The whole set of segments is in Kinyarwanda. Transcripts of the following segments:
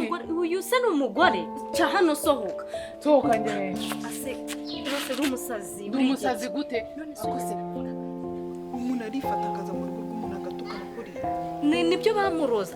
umugore uyu se n'umugore cya hano sohoka njye ase rwose rumusazi umusazi gute none se umuntu arifata akaza mu rugo rw'umuntu agatukana kuri nibyo bamuroza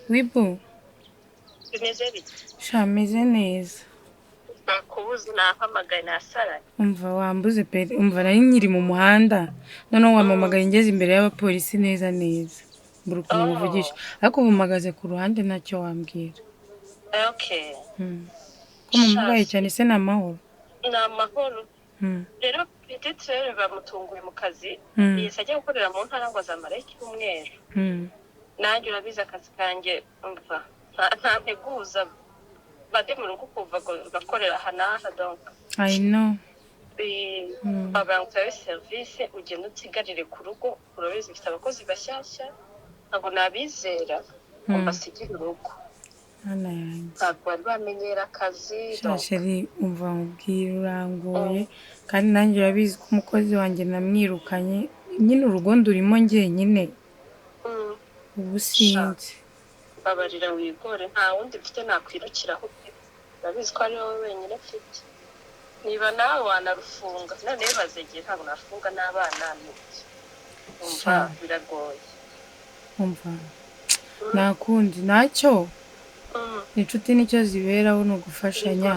Wibu bimeze bite shameze neza nakubuze nahamagaye nasaraye umva wambuze pe umva nari nyiri mu muhanda noneho wamamagaye ngeze imbere y'abapolisi neza buruko muvugisha ariko bumagaze ku ruhande ntacyo wambwira okay ko mumugaye cyane se namahoro rero petitire bamutunguye mu kazi yise ajya gukorera mu ntara ngo azamara icyumweru nanjye urabizi akazi kanjye umva nta nteguza bade mu rugo kuva gakorera hanaha donc I know abantu service ugenda utigarire ku rugo urabizi bifite abakozi bashyashya ntabwo nabizera mbasigira urugo ana yanjye ntabwo bari bamenyera akazi shasheri umva mubwira urangoye kandi nanjye urabizi ko umukozi wanjye namwirukanye nyine urugo ndurimo njyenyine ubu sinzi babarira wigore nta wundi mfite nakwirukiraho urabizi ko ari wowe wenyine mfite niba nawe wanarufunga none bazegeye ntabwo nafunga n'abana n'iki umva biragoye umva nakundi nacyo inshuti nicyo ziberaho ni ugufashanya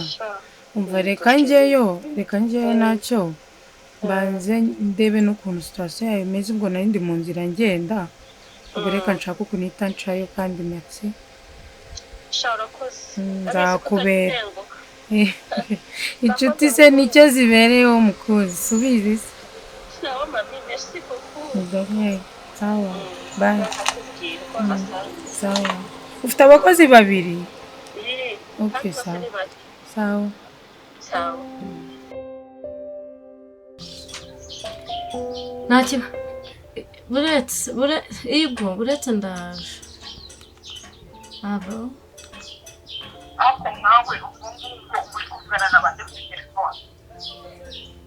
umva reka njyeyo nacyo mbanze ndebe n'ukuntu situation yawe imeze ubwo nari ndi mu nzira ngenda ubwo reka nshaka ukuntu ihita ncayo kandi merci nzakubera inshuti se nicyo zibereyeho mukuzi subizi se sawa bye sawa ufite abakozi babiri okay sawa ntakiba buretse ndaje abo ako nawe ubundi ngo uri kuvugana n'abandi kuri telefone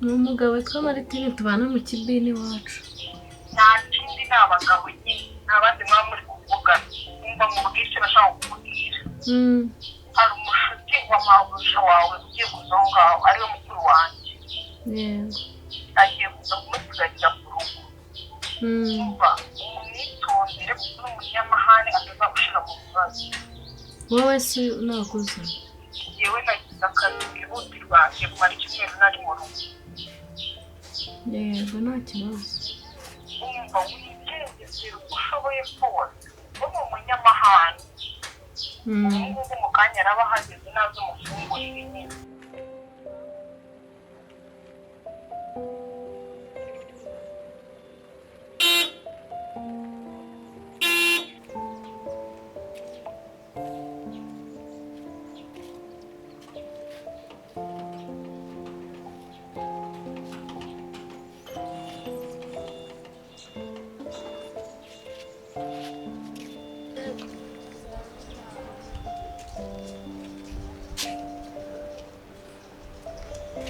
ni umugabo witwa Maritini tubana mu kibini iwacu nta kindi ni abagabo nyine n'abandi mwaba muri kuvugana wumva mu bwinshi bashaka kukubwira hari umushuti wa mabuja wawe ugiye kuza aho ngaho ariwe mukuru wanjye yego agiye kuza kumusigarira ku rugo umva umwitondere kuko uri umunyamahane ataza gushira mu bibazo wowe se naguze yewe nagize akazi kihutirwa ngiye kumara icyumweru nari mu rugo yego nta kibazo umva wigengesera uko ushoboye kose wo mu munyamahane ubu ngubu mu kanya araba ahageze nazo umufungurire nyine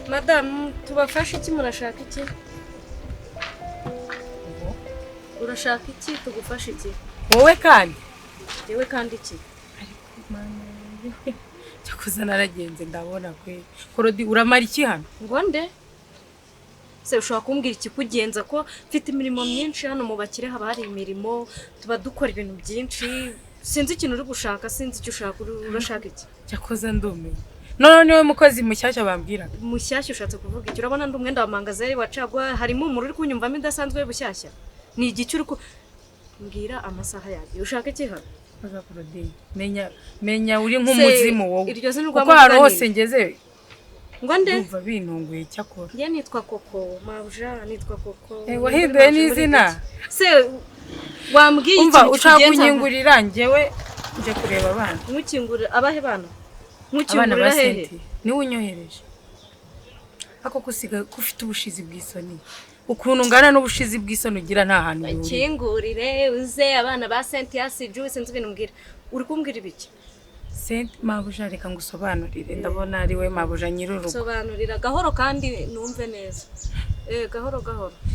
Madamu tubafashe iki murashaka iki urashaka iki tugufashe iki wowe kandi yewe kandi iki cyakoze naragenze ndabona kwe korodi uramara iki hano ngo nde se ushobora kumbwira iki kugenza ko mfite imirimo myinshi hano mu bakire haba hari imirimo tuba dukora ibintu byinshi sinzi ikintu uri gushaka sinzi icyo ushaka urashaka iki cyakoze ndumenye none niwe mukozi mushyashya bambwira mushyashya ushatse kuvuga iki urabona ndi umwenda wa mangazeri wacagwa harimo umuntu uri kunyumvamo idasanzwe bushyashya ni igiki uri mbwira amasaha yagiye ushaka iki hano Korodi menya uri nk'umuzimu wowe iryo zina kuko hari hose ngeze ngo nde umva bintunguye cyakora ye nitwa Koko Mabuja nitwa Koko wahinduye n'izina se wambwiye umva ushaka kunyingurira njyewe nje kureba abana nkukingurira abahe bana abana nkukingurira hehe basente niwe unyohereje ako kusiga kufite ubushizi bw'isoni ukuntu ngana n'ubushizi bw'isoni ugira nta hantu kingurire uze abana ba sente yasiju sinzi ibintu mbwira uri kumbwira ibiki sente Mabuja reka ngusobanurire ndabona ari we Mabuja nyirurugo sobanurira gahoro kandi numve neza gahoro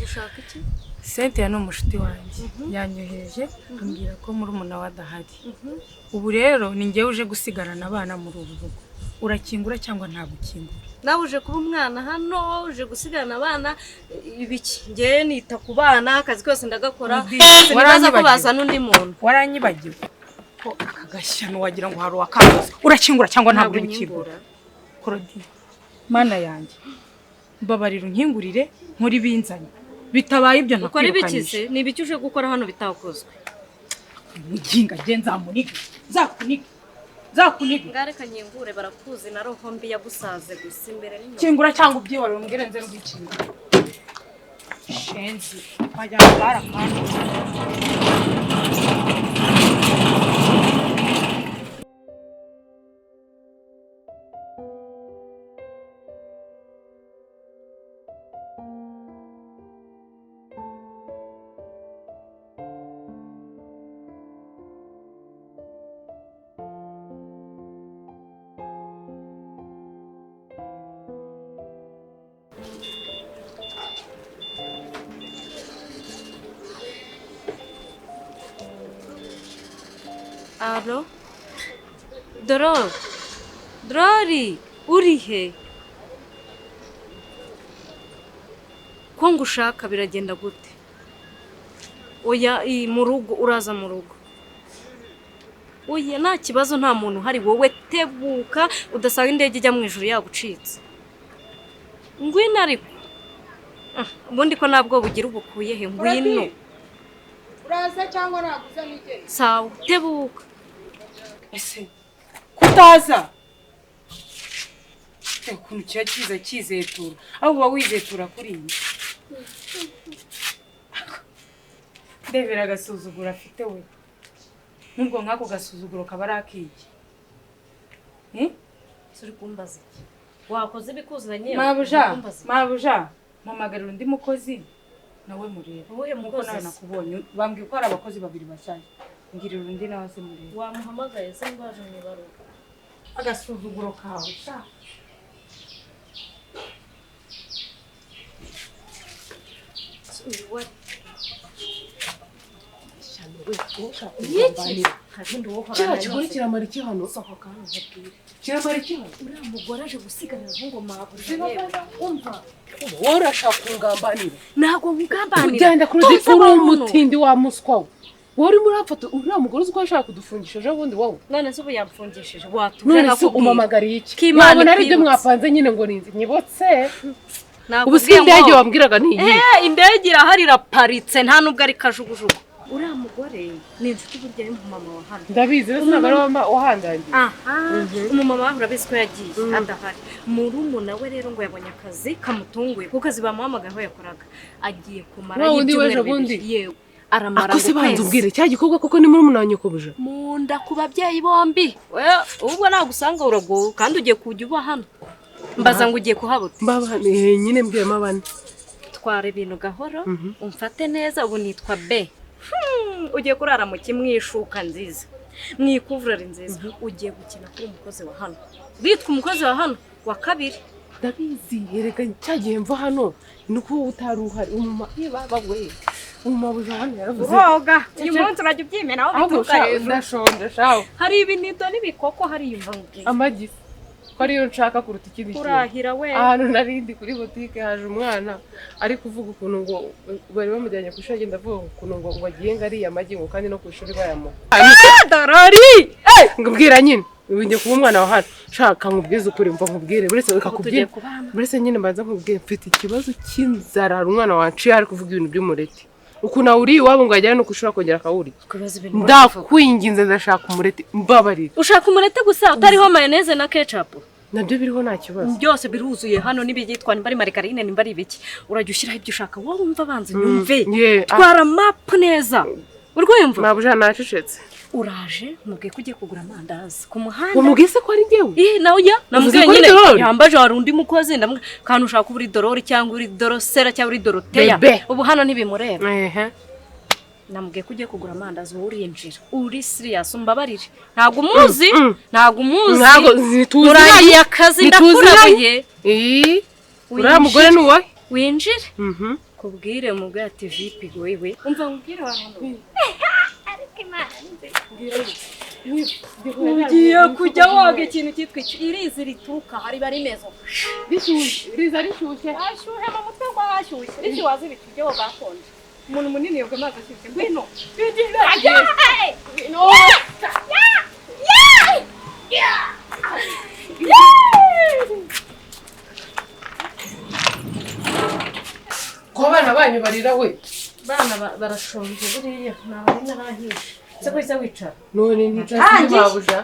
ushaka iki sente ya n'umushuti wanjye yanyohereje ambwira ko muri umuna wadahari ubu rero ni njyewe uje gusigarana abana muri ubu rugo urakingura cyangwa nta gukingura nawe uje kuba umwana hano uje gusigarana abana ibiki ngiye nita ku bana akazi kose ndagakora sinibaza ko bazana undi muntu waranyibagiwe ko akagashyano wagira ngo hari uwakakoze urakingura cyangwa ntabwo uri gukingura Korodina mana yanjye mbabarira unkingurire nkuri binzanye bitabaye ibyo ntakwirukanyije ni ibiki uje gukora hano bitakozwe muginga nzamuniga zakuniga ngareka nyingure barakuzi na roho mbi yagusaze gusa imbere n'inyuma kingura cyangwa ubyiware umbwire nze rw'ikinga shenzi bajya barakana Alo? Dorori, urihe? Ko ngushaka biragenda gute? Oya, mu rugo uraza mu rugo. Oya, nta kibazo nta muntu hari wowe tebuka udasaba indege ijya mu ijuru yagucitse. Ngwino ariko. Ubundi ko nabwo bugira ubukuye he ngwino. Uraza cyangwa naguza nigere? Sawa, tebuka. Ese kutaza ukuntu kiba kizetura aho uba wizetura kuri iyi ndebera agasuzuguro afite we nubwo nk'ako gasuzuguro kaba ari akiki Suri kumbaza iki wakoze bikuzanye Mabuja mpamagarira undi mukozi nawe mureba ubuhe mukozi nawe nakubonye bambwiye ko hari abakozi babiri bashaje ngirira undi nawe se mureba wamuhamagaye se ngwaje mu ibaruka agasuzuguro kawe sha kigore kiramara iki hano kiramara iki hano uriya mugore aje gusigarira ngo Mabuja umva wowe urashaka kungambanira ntabwo ngambanira ugenda kuri umutindi wa muswa wowe urimo urafata uriya mugore uzi ko ashaka kudufungisha ejo bundi wowe none se ubu yamfungishije watuje none se umamagariye iki wabona ari ibyo mwapanze nyine ngo ninzi nyibotse ubu si indege wambwiraga ntiyi indege irahari iraparitse nta nubwo ari kajugujugu uriya mugore ni inshuti burya y'umumama wa hano ndabizi rero ntabwo ari wahandangiye umumama wawe urabizi ko yagiye adahari murumuna we rero ngo yabonye akazi kamutunguye kuko kazi bamuhamagaye aho yakoraga agiye kumara y'ibyumweru bibiri yewe aramara ngo banze ubwire cya gikorwa koko ni muri munanyo kubuja munda ku babyeyi bombi ubwo nagusanga uragowe kandi ugiye kujya uba hano mbaza ngo ugiye kuhabuta nyine mbwiremo abane twara ibintu gahoro umfate neza ubu nitwa B ugiye kurara mu kimwishuka nziza mwikuvurari nziza ugiye gukina kuri umukozi wa hano bitwa umukozi wa hano wa kabiri ndabizi yereka cyagiye mva hano nuko utari uhari Mabuja hano yaravuze woga uyu munsi urajya ubyimena aho bituka hejuru ndashonje shaho hari ibinito n'ibikoko hari yumva ngubwiye amagi ko ariyo nshaka kuruta ikindi kintu urahira we ahantu narindi kuri butike haje umwana ari kuvuga ukuntu ngo bari bamujyanye ku ishuri agenda avuga ukuntu ngo bagiye ngo ariya amagi ngo kandi no ku ishuri bayamuha Dorori ngubwira nyine ubinye kuba umwana wa hano shaka nkubwize ukuri mva nkubwire buretse ukakubwira buretse nyine mbanza nkubwire mfite ikibazo cy'inzara umwana wanciye ari kuvuga ibintu by'umureti ukuna uri iwabo ngo ajyane no kushura kongera akawuri ndakwinginze ndashaka umureti mbabarira ushaka umureti gusa utariho mayonnaise na kecapu nabyo biriho nta kibazo byose biruzuye hano n'ibigitwa nimba ari marigarine nimba ari ibiki urajya ushyiraho ibyo ushaka wowe wumva banze nyumve twara map neza urwumva mabuja nacecetse uraje mubwiye ko ugiye kugura amandazi ku muhanda umubwiye se ko ari njyewe nawe ya namubwiye nyine yambaje hari undi mukozi kandi ushaka uri dorori cyangwa uri dorosera cyangwa uri doroteya ubu hano ntibimureba namubwiye ko ugiye kugura amandazi wowe urinjira uri serious umbabarire ntabwo umuzi uraye akazi ndakurabuye uriya mugore ni uwahe winjire kubwire umubwire ati vipi wewe umva mubwire wahantu ugiye kujya woga ikintu cyitwa irizi rituruka hari bari meza riza rishyushye ashyuhe mu mutwe ngo hashyushye rishyu wazi ibiti byo bakonje umuntu munini yoga amazi ashyushye ngwino ko abana banyu barira we bana barashonje buriya ntabwo narahishe se ko isa wicara none nticara babuja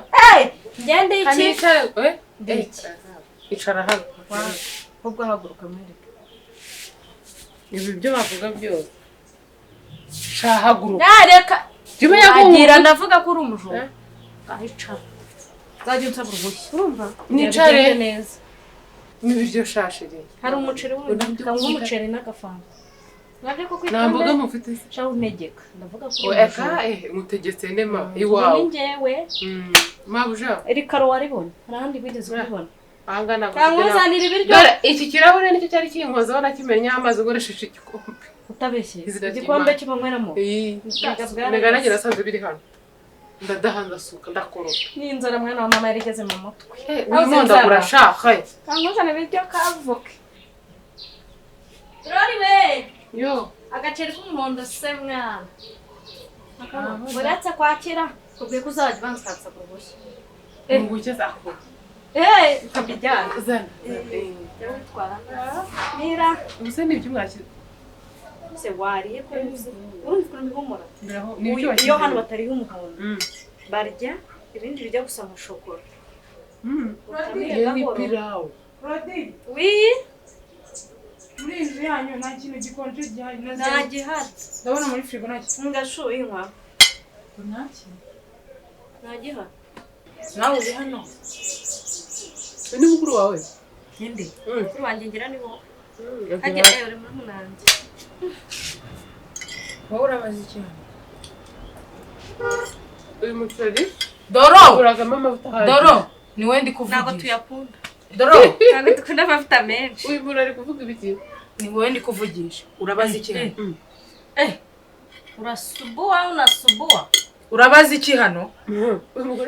ngende iki icara hano ubwo haguruka mwereke ibi byo bavuga byose shahaguruka reka agira ndavuga ko uri umujura ahicara zajya unsaba uruhushya urumva nicare neza n'ibiryo shashiri hari umuceri w'umuceri umuceri n'agafanta nta mboga mufite se shaho untegeka ndavuga ko mutegetse nema iwawe ni njyewe mabuja iri karo waribona harahandi bigeze kubibona ahangana kanguzanira ibiryo dore iki kirahure nicyo cyari kinkozaho nakimenya amazi ukoresheje igikombe utabeshye igikombe cy'umanyweramo nega nasanze biri hano ndadaha ndasuka ndakoropa n'inzara mwana wa mama yarigeze mu mutwe wimondagura shaka kanguzanira ibiryo kavuke Dorori we yo agaceri k'umuhondo se mwana uretse kwakira kubwiye ko uzajya ubanza ukatsa ku ruhushya nguke zako ukabijyana zana witwara mira ubuse n'ibyo mwakira se wariye ko urumva ukuntu bihumura n'ibyo iyo hano batariho umuhondo barya ibindi bijya gusa nka shokora ni pilawu wi muri inzu yanyu nta kintu gikonje gihari nta gihari ndabona muri firigo nta kintu ngashuye inkwa nta kintu nta gihari nawe uri hano ni mukuru wawe ninde mukuru wanjye ngira ni wowe hajya uri muri munange wowe urabaza iki hano uyu muceri doro uragamo amavuta ahari doro ni we ndi kuvugisha ntabwo tuyakunda doro ntabwo dukunda amavuta menshi uyu muntu ari kuvuga ibiki ni wowe ndi kuvugisha urabaza iki hano unasumbua urabaza iki hano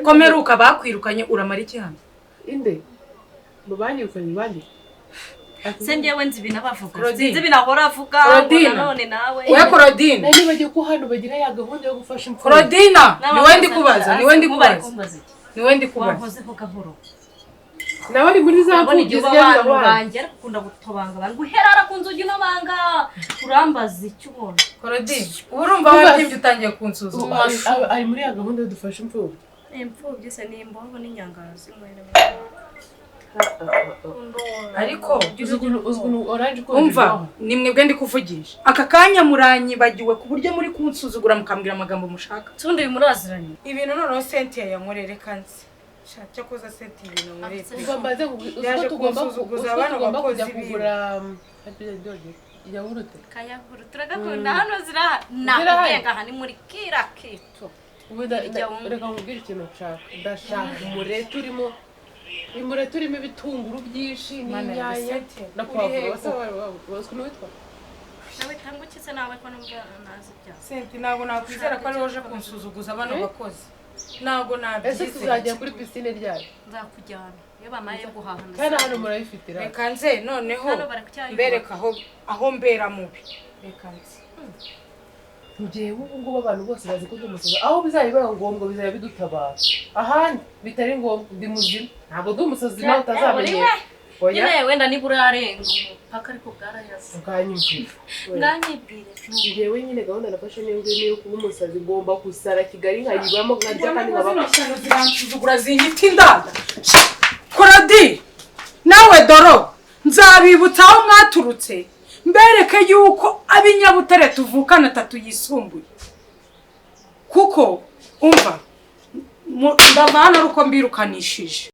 komeruka bakwirukanye uramara iki hano inde mubanyirukanye bandi se njyewe nzi binabavuga sinzi binahora avuga none nawe we Korodina nani bagiye ko hano bagira ya gahunda yo gufasha imfura Korodina ni we ndi kubaza ni we ndi kubaza ni we ndi kubaza wakozeho gahoro nawe ari muri za mvugizi y'abantu banjye ariko ukunda gutobanga abantu guherara ku nzugi n'abanga urambaza icyo ubona Korodina urumva watimye utangiye kunsuzuma ari muri ya gahunda yo dufasha imfura imfubyi se ni imbogo n'inyangazi ariko uzugunu orange ko umva ni mwebwe ndi kuvugisha aka kanya muranyibagiwe ku buryo muri kunsuzugura mukambwira amagambo mushaka tundi muraziranye ibintu noneho Cynthia yankorere kanzi shaka koza Cynthia ibintu nkorere ugombaze kuzuguza abantu bakoze kugura yawurute kayahuru turagakunda hano ziraha aha ni muri kira kito reka nkubwire ikintu nshaka ndashaka umureti urimo imureti urimo ibitunguru byinshi n'inyanya na pavuro ukuntu witwa nawe tangukitse nawe ko numva nazi bya Cynthia ntabwo nakwizera ko ari woje kunsuzuguza abantu bakoze ntabwo nabyizera ese tuzajya kuri piscine ryari nzakujyana iyo bamaye guhaha kandi hano murayifitira reka nze noneho mbereka aho mbera mubi reka nze njyewe ubu ngubu abantu bose bazi ko ndi umusazi aho bizaba biba ngombwa bizaba bidutabara ahandi bitari ngombwa ndi muzima ntabwo ndi umusazi nawe utazamenyera nyine wenda niba urarenga mpaka ariko bwarayaze nganyibwire njyewe nyine gahunda nafashe niyo kuba umusazi ngomba gusara Kigali nkayibamo nkarya kandi nkaba ziransuzugura zinyita indanda Korodina Doro nzabibutsa aho mwaturutse mbereke yuko ab'inyabutare tuvukana atatu yisumbuye kuko umva ndavana uko mbirukanishije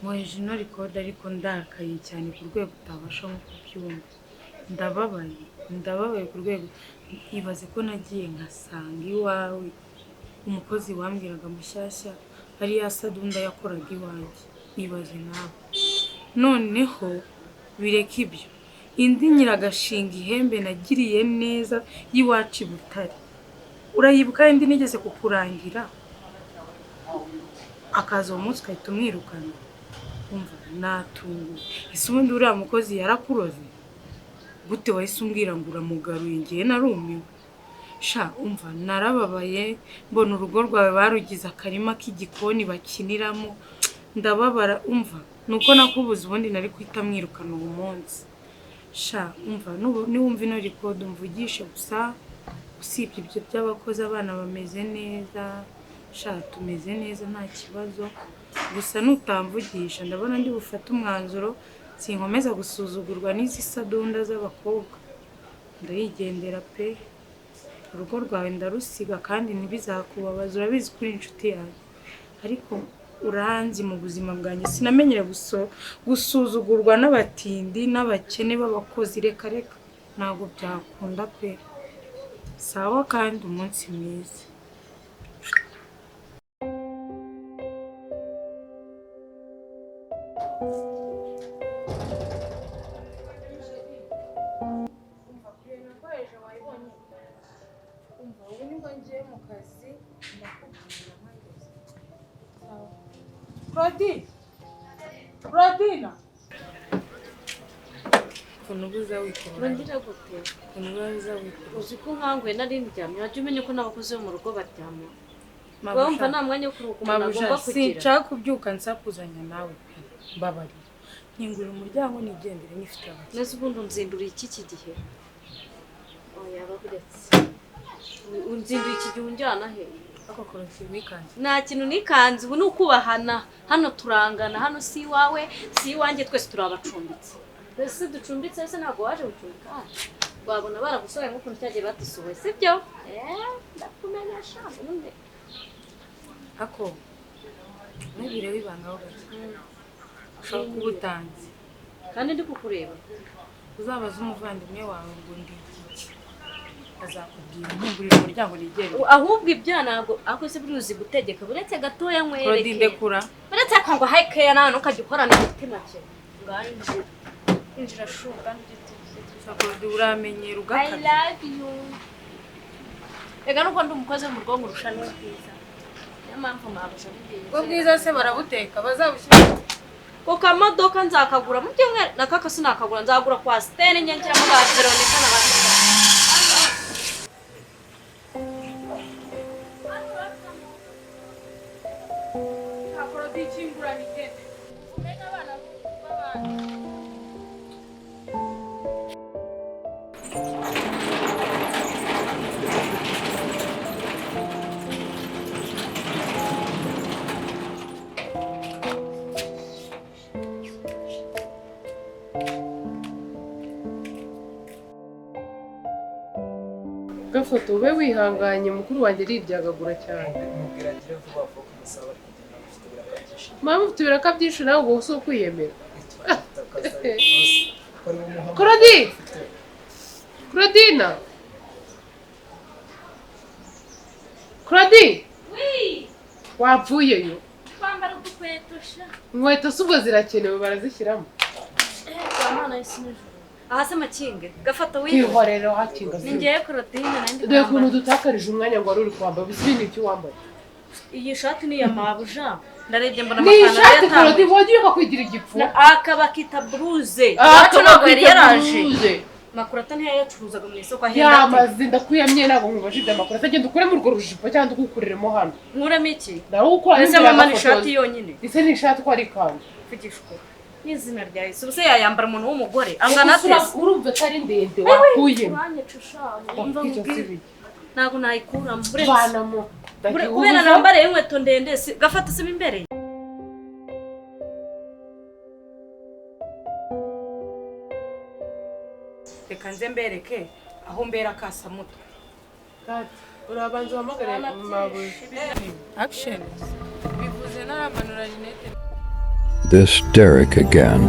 mwoheje ino record ariko ndakaye cyane ku rwego utabasha nko kubyumva ndababaye ku rwego ibaze ko nagiye nkasanga iwawe umukozi wambwiraga mushyashya ari ya sadunda yakoraga iwanjye ibaze nawe noneho bireka ibyo indi nyiragashinga ihembe nagiriye neza y'iwacu i Butare urayibuka indi nigeze kukurangira akaza uwo munsi ukahita umwirukana umva natunguwe ese ubundi uriya mukozi yarakuroze gute wahise umbwira ngo uramugaruye ngiye narumiwe sha umva narababaye mbona urugo rwawe barugize akarima k'igikoni bakiniramo ndababara umva nuko nakubuze ubundi nari kwita mwirukana uwo munsi sha umva niwumva ino record umvugishe gusa usibye ibyo by'abakozi abana bameze neza sha tumeze neza nta kibazo gusa nutamvugisha ndabona ndi bufate umwanzuro sinkomeza gusuzugurwa n'izi sadunda z'abakobwa ndayigendera pe urugo rwawe ndarusiga kandi ntibizakubabaza urabizi kuri inshuti yawe ariko uranzi mu buzima bwanjye sinamenyere gusuzugurwa n'abatindi n'abakene b'abakozi reka ntabwo byakunda pe sawa kandi umunsi mwiza Claudina kunubuza wikora Urongera gute kunubuza wikora uzi ko nkanguye nari ndyamye wajya umenya ko n'abakozi bo mu rugo baryama wumva nta mwanya wo kuruhuka umuntu agomba kugira sinshaka kubyuka nsakuzanya nawe mbabarira nkingura umuryango nigendere nifite abakiriya neza ubundi unzinduriye iki gihe oya babiretse unzinduye iki gihe unjyana he ako korofye wikanze nta kintu nikanze ubu ni ukubahana hano turangana hano si iwawe si iwanjye twese turi abacumbitsi mbese ducumbitse ese ntabwo waje gucumbika wabona baragusohoye nk'ukuntu cyagiye batusohoye sibyo ndakumenyesha ubundi ako ntibire wibangaho gato ushobora kuba utanze kandi ndi kukureba uzabaza umuvandimwe wawe ngo ndi iki azakubwira nkingurira umuryango nigende ahubwo ibyo ntabwo ako se buruzi gutegeka buretse gatoya nkwereke Claudine kura buretse akangwa haikeya nawe ukajya ukorana umutima cye ngaho injira shuka n'igiti sakodi uramenyera I ugakata love you ega nuko ndi umukozi mu rugo ngurusha ni bwiza niyo mpamvu mwabusha ubwo bwiza se barabuteka bazabushyira ku kamodoka nzakagura mu byumweru nakaka sinakagura nzagura kwa Stene nyengira mu ba Veronica na bandi gafoto ube wihanganye mukuru wanjye riryagagura cyane mama ufite ibiraka byinshi nawe ubwo si ukwiyemera Claudina wapfuyeyo kwambara udukweto sha inkweto si ubwo zirakenewe barazishyiramo mwana y'isi n'ijuru aha se makinge gafata kwihorera hakinga ni ngiye Claudine nandi dore ukuntu dutakarije umwanya ngo wari uri kwambara uzi ibintu icyo wambaye iyi shati ni ya Mabuja ndarebye mbona ni amapantaro ishati Claudine wagiye ukakwigira igipfu akaba kita bruze wacu ntabwo yari yaraje makurata ntiyayacuruzaga mu isoko ahenda yamaze ndakuyamye ntabwo nkubaje ibyo makurata agenda ukuremo urwo rujipo cyangwa ukukureremo hano nkuramo iki nawe ukora ese mama ni ishati yonyine ise ni ishati ko ari ikanzu mvugishwa n'izina rya Yesu ubuse yayambara umuntu w'umugore angana atese urumva atari ndende wakuyemo ntabwo nayikuramo vanamo kubera nambariye inkweto ndende gafata siba imbere. reka nze mbereke aho mbera kasamuto. urabanza uhamagare mabuja. Action. Bivuze naramanura Jeanette. This Derek again.